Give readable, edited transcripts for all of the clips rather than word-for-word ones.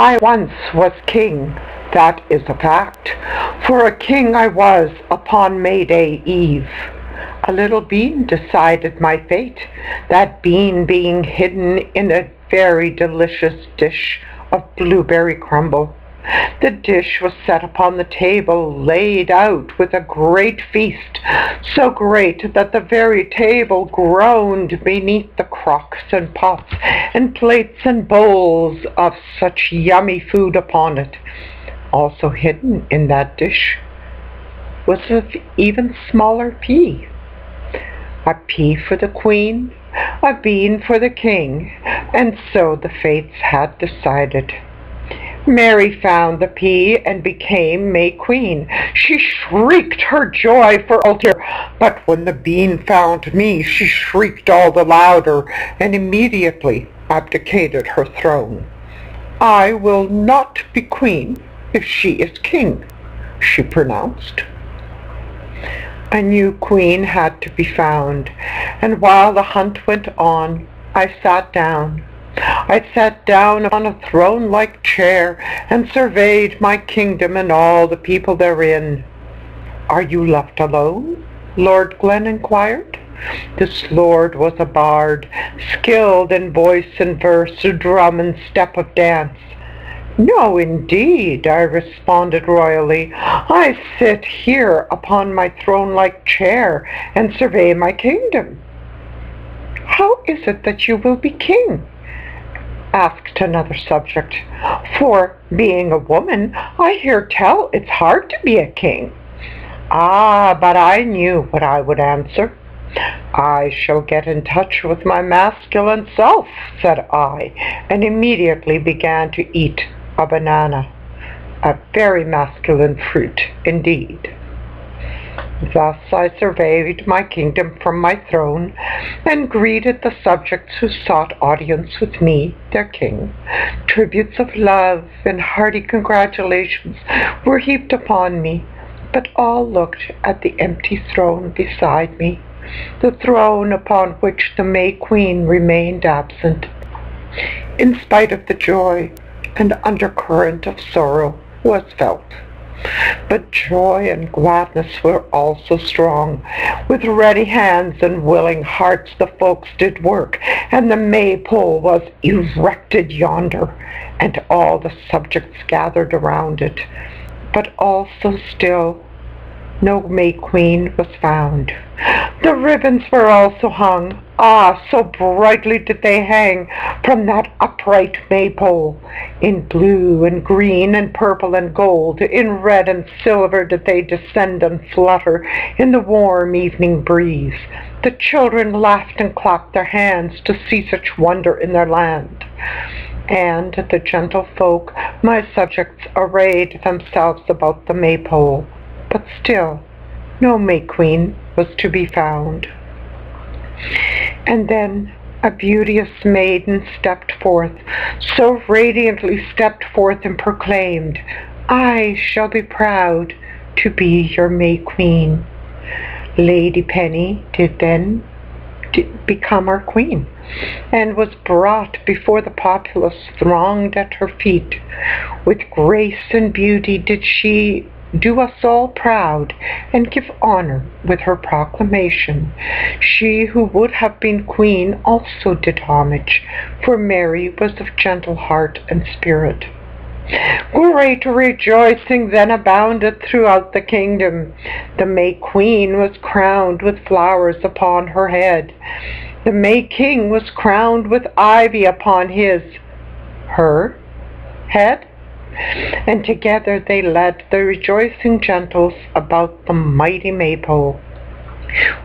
I once was king, that is a fact, for a king I was upon May Day Eve. A little bean decided my fate, that bean being hidden in a very delicious dish of blueberry crumble. The dish was set upon the table, laid out with a great feast, so great that the very table groaned beneath the crocks and pots and plates and bowls of such yummy food upon it. Also hidden in that dish was an even smaller pea. A pea for the queen, a bean for the king, and so the fates had decided. Mary found the pea and became May Queen. She shrieked her joy for all to hear, but when the bean found me, she shrieked all the louder and immediately abdicated her throne. I will not be queen if she is king, she pronounced. A new queen had to be found, and while the hunt went on, I sat down. I sat down on a throne-like chair and surveyed my kingdom and all the people therein. Are you left alone? Lord Glen inquired. This lord was a bard, skilled in voice and verse, drum and step of dance. No, indeed, I responded royally. I sit here upon my throne-like chair and survey my kingdom. How is it that you will be king? Asked another subject. For, being a woman, I hear tell it's hard to be a king. Ah, but I knew what I would answer. I shall get in touch with my masculine self, said I, and immediately began to eat a banana, a very masculine fruit indeed. Thus I surveyed my kingdom from my throne, and greeted the subjects who sought audience with me, their king. Tributes of love and hearty congratulations were heaped upon me, but all looked at the empty throne beside me, the throne upon which the May Queen remained absent. In spite of the joy, an undercurrent of sorrow was felt. But joy and gladness were also strong. With ready hands and willing hearts the folks did work, and the maypole was erected yonder, and all the subjects gathered around it. But also still no May Queen was found. The ribbons were also hung. Ah, so brightly did they hang from that upright maypole. In blue and green and purple and gold, in red and silver did they descend and flutter in the warm evening breeze. The children laughed and clapped their hands to see such wonder in their land. And the gentle folk, my subjects, arrayed themselves about the maypole. But still no May Queen was to be found. And then a beauteous maiden stepped forth, so radiantly stepped forth and proclaimed, I shall be proud to be your May Queen. Lady Penny did then become our queen, and was brought before the populace thronged at her feet. With grace and beauty did she do us all proud, and give honor with her proclamation. She who would have been queen also did homage, for Mary was of gentle heart and spirit. Great rejoicing then abounded throughout the kingdom. The May Queen was crowned with flowers upon her head. The May King was crowned with ivy upon her head, and together they led the rejoicing gentles about the mighty maypole.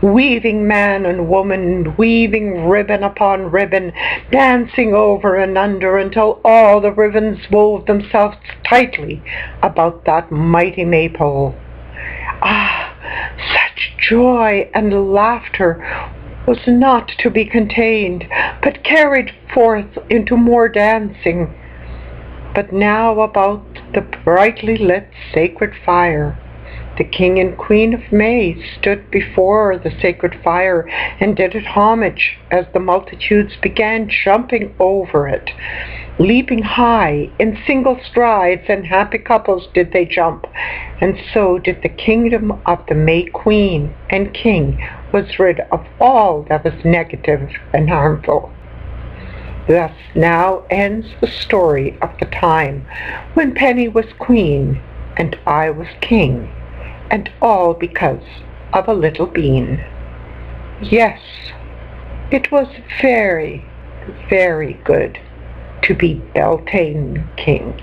Weaving man and woman, weaving ribbon upon ribbon, dancing over and under until all the ribbons wove themselves tightly about that mighty maypole. Ah, such joy and laughter was not to be contained, but carried forth into more dancing. But now about the brightly lit sacred fire, the King and Queen of May stood before the sacred fire and did it homage as the multitudes began jumping over it. leaping high in single strides, and happy couples did they jump, and so did the kingdom of the May Queen and King was rid of all that was negative and harmful. Thus now ends the story of the time when Penny was queen and I was king, and all because of a little bean. Yes, it was very, very good to be Beltane King.